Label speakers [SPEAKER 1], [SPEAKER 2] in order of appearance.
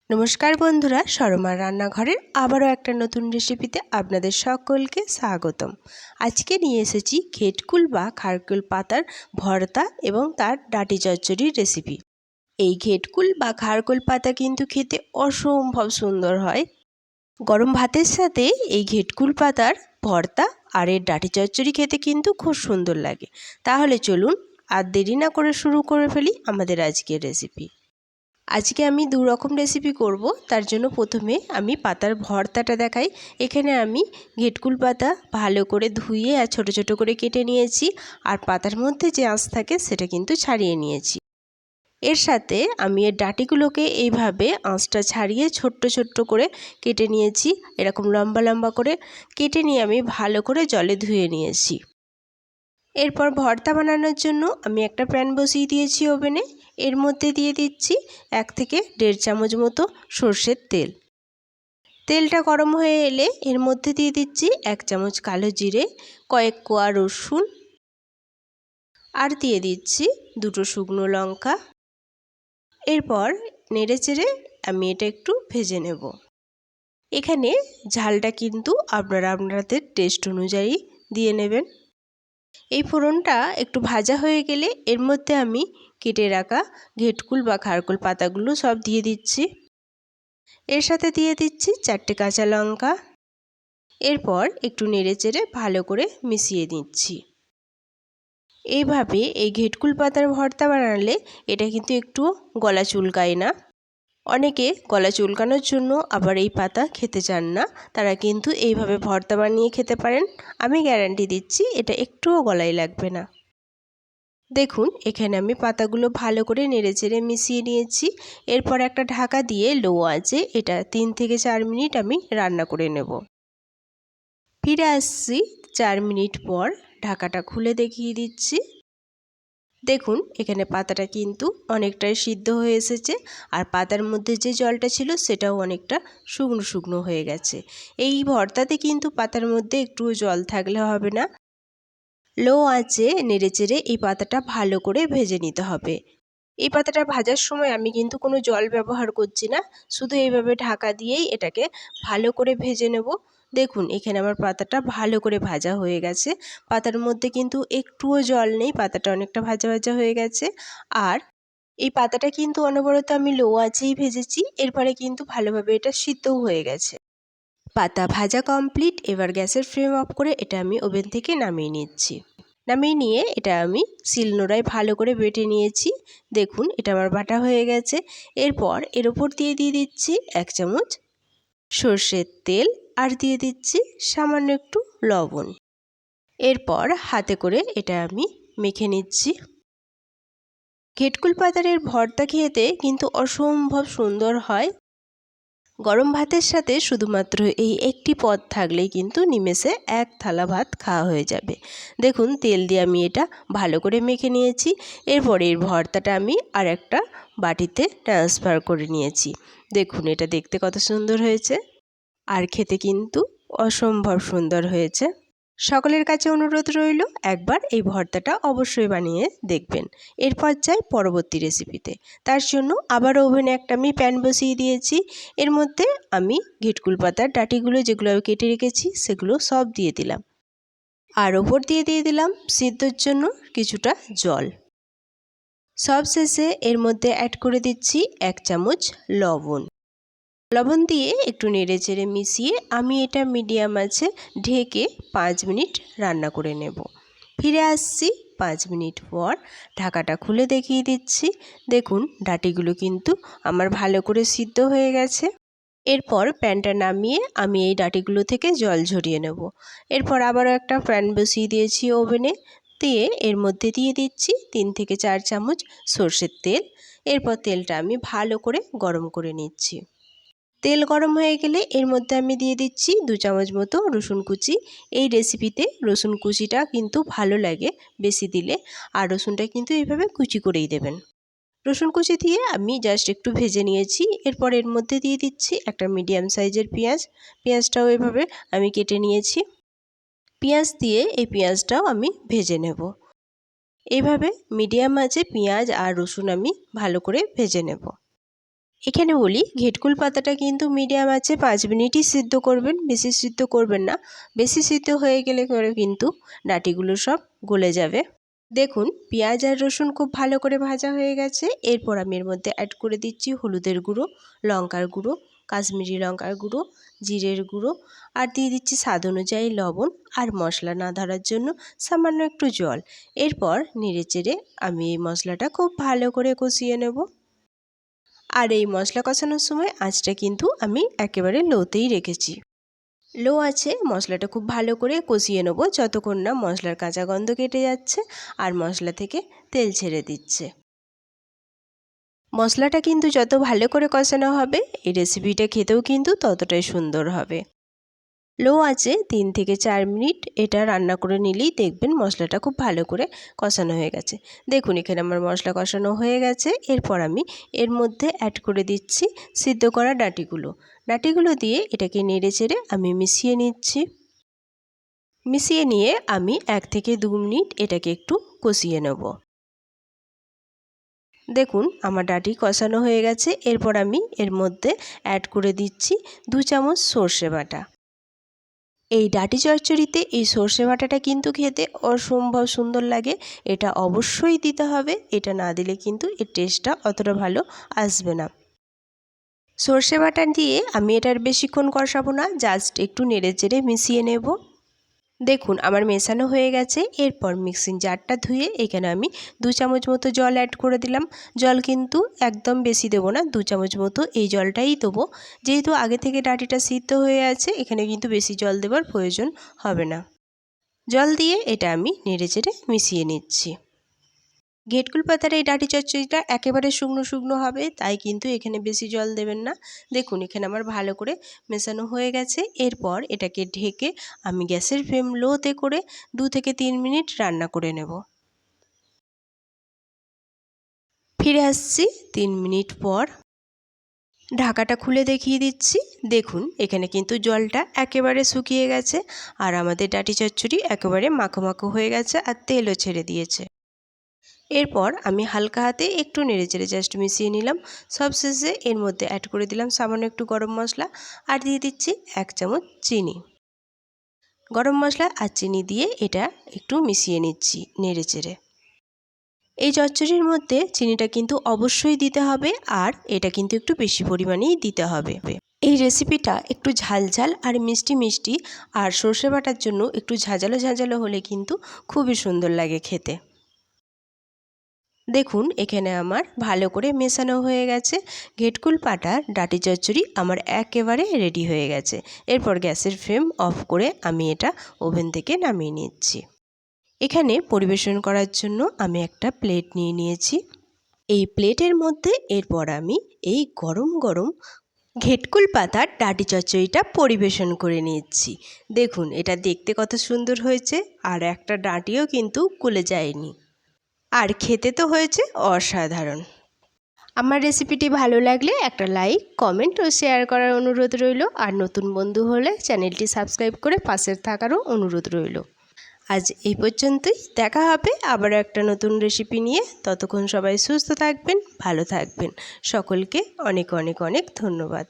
[SPEAKER 1] নমস্কার বন্ধুরা, শর্মার রান্নাঘরের আবারও একটা নতুন রেসিপিতে আপনাদের সকলকে স্বাগতম। আজকে নিয়ে এসেছি ঘেটকুল বা খারকুল পাতার ভর্তা এবং তার ডাঁটি চচ্চড়ির রেসিপি। এই ঘেটকুল বা খারকুল পাতা কিন্তু খেতে অসম্ভব সুন্দর হয়। গরম ভাতের সাথে এই ঘেটকুল পাতার ভর্তা আর এর ডাঁটি চচ্চড়ি খেতে কিন্তু খুব সুন্দর লাগে। তাহলে চলুন আর দেরি না করে শুরু করে ফেলি আমাদের আজকের রেসিপি। আজকে আমি দু রকম রেসিপি করব। তার জন্য প্রথমে আমি পাতার ভর্তাটা দেখাই। এখানে আমি ঘেটকুল পাতা ভালো করে ধুয়ে আর ছোট ছোট করে কেটে নিয়েছি, আর পাতার মধ্যে যে আঁশ থাকে সেটা কিন্তু ছাড়িয়ে নিয়েছি। এর সাথে আমি এর ডাঁটিগুলোকে এইভাবে আঁশটা ছাড়িয়ে ছোট্ট ছোট্ট করে কেটে নিয়েছি। এরকম লম্বা লম্বা করে কেটে নিয়ে আমি ভালো করে জলে ধুয়ে নিয়েছি। এরপর ভর্তা বানানোর জন্য আমি একটা প্যান বসিয়ে দিয়েছি ওভেনে। এর মধ্যে দিয়ে দিচ্ছি 1 থেকে 1.5 চামচ মতো সর্ষের তেল। তেলটা গরম হয়ে এলে এর মধ্যে দিয়ে দিচ্ছি 1 চামচ কালো জিরে, কয়েক কোয়া রসুন, আর দিয়ে দিচ্ছি 2টো শুকনো লঙ্কা। এরপর নেড়েচেড়ে আমি এটা একটু ভেজে নেব। এখানে ঝালটা কিন্তু আপনাদের টেস্ট অনুযায়ী দিয়ে নেবেন। এই ফোড়নটা একটু ভাজা হয়ে গেলে এর মধ্যে আমি কেটে রাখা ঘেটকুল বা খারকুল পাতাগুলো সব দিয়ে দিচ্ছি। এর সাথে দিয়ে দিচ্ছি 4টে কাঁচা লঙ্কা। এরপর একটু নেড়েচেড়ে ভালো করে মিশিয়ে দিচ্ছি। এইভাবে এই ঘেটকুল পাতার ভর্তা বানালে এটা কিন্তু একটুও গলা চুলকায় না। অনেকে গলা চুলকানোর জন্য আবার এই পাতা খেতে চান না, তারা কিন্তু এইভাবে ভর্তা বানিয়ে খেতে পারেন। আমি গ্যারান্টি দিচ্ছি এটা একটুও গলায় লাগবে না। দেখুন এখানে আমি পাতাগুলো ভালো করে নেড়েচেড়ে মিশিয়ে নিয়েছি। এরপর একটা ঢাকা দিয়ে লো আঁচে এটা 3 থেকে 4 মিনিট আমি রান্না করে নেব। ফিরে আসছি 4 মিনিট পর। ঢাকাটা খুলে দেখিয়ে দিচ্ছি। দেখুন এখানে পাতাটা কিন্তু অনেকটাই সিদ্ধ হয়ে এসেছে, আর পাতার মধ্যে যে জলটা ছিল সেটাও অনেকটা শুকনো শুকনো হয়ে গেছে। এই ভর্তাতে কিন্তু পাতার মধ্যে একটুও জল থাকলে হবে না। লো আঁচে নেড়েচেড়ে এই পাতাটা ভালো করে ভেজে নিতে হবে। এই পাতাটা ভাজার সময় আমি কিন্তু কোনো জল ব্যবহার করছি না, শুধু এইভাবে ঢাকা দিয়েই এটাকে ভালো করে ভেজে নেব। দেখুন এখানে আমার পাতাটা ভালো করে ভাজা হয়ে গেছে। পাতার মধ্যে কিন্তু একটুও জল নেই, পাতাটা অনেকটা ভাজা ভাজা হয়ে গেছে। আর এই পাতাটা কিন্তু অনবরত আমি লো আঁচেই ভেজেছি, এরপরে কিন্তু ভালোভাবে এটা সিদ্ধও হয়ে গেছে। পাতা ভাজা কমপ্লিট। এবার গ্যাসের ফ্লেম অফ করে এটা আমি ওভেন থেকে নামিয়ে নিচ্ছি। নামিয়ে নিয়ে এটা আমি শিলনোড়ায় ভালো করে বেটে নিয়েছি। দেখুন এটা আমার বাটা হয়ে গেছে। এরপর এর ওপর দিয়ে দিচ্ছি 1 চামচ সর্ষের তেল, আর দিয়ে দিচ্ছি সামান্য একটু লবণ। এরপর হাতে করে এটা আমি মেখে নিচ্ছি। ঘেটকুল পাতার ভর্তা খেতে কিন্তু অসম্ভব সুন্দর হয়। গরম ভাতের সাথে শুধুমাত্র এই একটি পদ থাকলেই কিন্তু নিমেষে 1 থালা ভাত খাওয়া হয়ে যাবে। দেখুন তেল দিয়ে আমি এটা ভালো করে মেখে নিয়েছি। এরপরে এর ভর্তাটা আমি আর একটা বাটিতে ট্রান্সফার করে নিয়েছি। দেখুন এটা দেখতে কত সুন্দর হয়েছে, আর খেতে কিন্তু অসম্ভব সুন্দর হয়েছে। সকলের কাছে অনুরোধ রইল একবার এই ভর্তাটা অবশ্যই বানিয়ে দেখবেন। এরপর যাই পরবর্তী রেসিপিতে। তার জন্য আবার ওভেনে একটা আমি প্যান বসিয়ে দিয়েছি। এর মধ্যে আমি ঘেটকুল পাতার ডাঁটিগুলো যেগুলো আমি কেটে রেখেছি সেগুলো সব দিয়ে দিলাম, আর ওপর দিয়ে দিলাম সিদ্ধর জন্য কিছুটা জল। সব শেষে এর মধ্যে অ্যাড করে দিচ্ছি 1 চামচ লবণ। লবণ দিয়ে একটু নেড়েচেড়ে মিশিয়ে আমি এটা মিডিয়াম আঁচে ঢেকে 5 মিনিট রান্না করে নেব। ফিরে আসছি 5 মিনিট পর। ঢাকাটা খুলে দেখিয়ে দিচ্ছি। দেখুন ডাঁটিগুলো কিন্তু আমার ভালো করে সিদ্ধ হয়ে গেছে। এরপর প্যানটা নামিয়ে আমি এই ডাঁটিগুলো থেকে জল ঝরিয়ে নেব। এরপর আবারও একটা প্যান বসিয়ে দিয়েছি ওভেনে, দিয়ে এর মধ্যে দিয়ে দিচ্ছি 3 থেকে 4 চামচ সর্ষের তেল। এরপর তেলটা আমি ভালো করে গরম করে নিচ্ছি। তেল গরম হয়ে গেলে এর মধ্যে আমি দিয়ে দিচ্ছি 2 চামচ মতো রসুন কুচি। এই রেসিপিতে রসুন কুচিটা কিন্তু ভালো লাগে বেশি দিলে, আর রসুনটা কিন্তু এইভাবে কুচি করেই দেবেন। রসুন কুচি দিয়ে আমি জাস্ট একটু ভেজে নিয়েছি। এরপর এর মধ্যে দিয়ে দিচ্ছি একটা মিডিয়াম সাইজের পেঁয়াজ। পেঁয়াজটাও এভাবে আমি কেটে নিয়েছি। পেঁয়াজ দিয়ে এই পেঁয়াজটাও আমি ভেজে নেব। এইভাবে মিডিয়াম আঁচে পেঁয়াজ আর রসুন আমি ভালো করে ভেজে নেব। এখানে বলি ঘেটকুল পাতাটা কিন্তু মিডিয়াম আছে 5 মিনিটই সিদ্ধ করবেন, বেশি সিদ্ধ করবেন না। বেশি সিদ্ধ হয়ে গেলে পরে কিন্তু ডাঁটিগুলো সব গলে যাবে। দেখুন পেঁয়াজ আর রসুন খুব ভালো করে ভাজা হয়ে গেছে। এরপর আমি এর মধ্যে অ্যাড করে দিচ্ছি হলুদের গুঁড়ো, লঙ্কার গুঁড়ো, কাশ্মীরি লঙ্কার গুঁড়ো, জিরের গুঁড়ো আর দিয়ে দিচ্ছি স্বাদ অনুযায়ী লবণ আর মশলা না ধরার জন্য সামান্য একটু জল। এরপর নেড়েচেড়ে আমি এই মশলাটা খুব ভালো করে কষিয়ে নেব। আর এই মশলা কষানোর সময় আঁচটা কিন্তু আমি একেবারে লোতেই রেখেছি। লো আছে মশলাটা খুব ভালো করে কষিয়ে নেব যতক্ষণ না মশলার কাঁচা গন্ধ কেটে যাচ্ছে আর মশলা থেকে তেল ছেড়ে দিচ্ছে। মশলাটা কিন্তু যত ভালো করে কষানো হবে এই রেসিপিটা খেতেও কিন্তু ততটাই সুন্দর হবে। লো আছে 3 থেকে 4 মিনিট এটা রান্না করে নিলেই দেখবেন মশলাটা খুব ভালো করে কষানো হয়ে গেছে। দেখুন এখানে আমার মশলা কষানো হয়ে গেছে। এরপর আমি এর মধ্যে অ্যাড করে দিচ্ছি সিদ্ধ করা ডাঁটিগুলো দিয়ে এটাকে নেড়েচেড়ে আমি মিশিয়ে নিচ্ছি। মিশিয়ে নিয়ে আমি 1 থেকে 2 মিনিট এটাকে একটু কষিয়ে নেব। দেখুন আমার ডাঁটি কষানো হয়ে গেছে। এরপর আমি এর মধ্যে অ্যাড করে দিচ্ছি 2 চামচ সর্ষে বাটা। এই ডাঁটি চচ্চড়িতে এই সর্ষে বাটাটা কিন্তু খেতে অসম্ভব সুন্দর লাগে। এটা অবশ্যই দিতে হবে, এটা না দিলে কিন্তু এর টেস্টটা অতটা ভালো আসবে না। সর্ষে বাটা দিয়ে আমি এটার বেশিক্ষণ কষাবো না, জাস্ট একটু নেড়েচেড়ে মিশিয়ে নেব। দেখুন আমার মেশানো হয়ে গেছে। এরপর মিক্সিং জারটা ধুয়ে এখানে আমি 2 চামচ মতো জল অ্যাড করে দিলাম। জল কিন্তু একদম বেশি দেবো না, 2 চামচ মতো এই জলটাই দেবো। যেহেতু আগে থেকে ডাঁটিটা সিদ্ধ হয়ে আছে এখানে কিন্তু বেশি জল দেওয়ার প্রয়োজন হবে না। জল দিয়ে এটা আমি নেড়েচেড়ে মিশিয়ে নিচ্ছি। ঘেটকুল পাতার এই ডাঁটি চচ্চড়িটা একেবারে শুকনো শুকনো হবে, তাই কিন্তু এখানে বেশি জল দেবেন না। দেখুন এখানে আমার ভালো করে মেশানো হয়ে গেছে। এরপর এটাকে ঢেকে আমি গ্যাসের ফ্লেম লোতে করে 2 থেকে 3 মিনিট রান্না করে নেব। ফিরে আসছি 3 মিনিট পর। ঢাকাটা খুলে দেখিয়ে দিচ্ছি। দেখুন এখানে কিন্তু জলটা একেবারে শুকিয়ে গেছে আর আমাদের ডাঁটি চচ্চড়ি একেবারে মাখো মাখো হয়ে গেছে আর তেলও ছেড়ে দিয়েছে। এরপর আমি হালকা হাতে একটু নেড়েচেড়ে জাস্ট মিশিয়ে নিলাম। সবশেষে এর মধ্যে অ্যাড করে দিলাম সামান্য একটু গরম মশলা আর দিয়ে দিচ্ছি 1 চামচ চিনি। গরম মশলা আর চিনি দিয়ে এটা একটু মিশিয়ে নিচ্ছি নেড়েচেড়ে। এই চচ্চড়ির মধ্যে চিনিটা কিন্তু অবশ্যই দিতে হবে আর এটা কিন্তু একটু বেশি পরিমাণেই দিতে হবে। এই রেসিপিটা একটু ঝাল ঝাল আর মিষ্টি মিষ্টি আর সর্ষে বাটার জন্য একটু ঝাঁঝালো ঝাঁঝালো হলে কিন্তু খুবই সুন্দর লাগে খেতে। দেখুন এখানে আমার ভালো করে মেশানো হয়ে গেছে। ঘেটকুল পাটার ডাঁটি চচ্চড়ি আমার একেবারে রেডি হয়ে গেছে। এরপর গ্যাসের ফ্লেম অফ করে আমি এটা ওভেন থেকে নামিয়ে নিচ্ছি। এখানে পরিবেশন করার জন্য আমি একটা প্লেট নিয়ে নিয়েছি। এই প্লেটের মধ্যে এরপর আমি এই গরম গরম ঘেটকুল পাতার ডাঁটি চচ্চড়িটা পরিবেশন করে নিচ্ছি। দেখুন এটা দেখতে কত সুন্দর হয়েছে আর একটা ডাঁটিও কিন্তু গলে যায়নি আর খেতে তো হয়েছে অসাধারণ। আমার রেসিপিটি ভালো লাগলে একটা লাইক, কমেন্ট ও শেয়ার করার অনুরোধ রইল আর নতুন বন্ধু হলে চ্যানেলটি সাবস্ক্রাইব করে পাশে থাকারও অনুরোধ রইল। আজ এই পর্যন্তই, দেখা হবে আবার একটা নতুন রেসিপি নিয়ে। ততক্ষণ সবাই সুস্থ থাকবেন, ভালো থাকবেন। সকলকে অনেক অনেক অনেক ধন্যবাদ।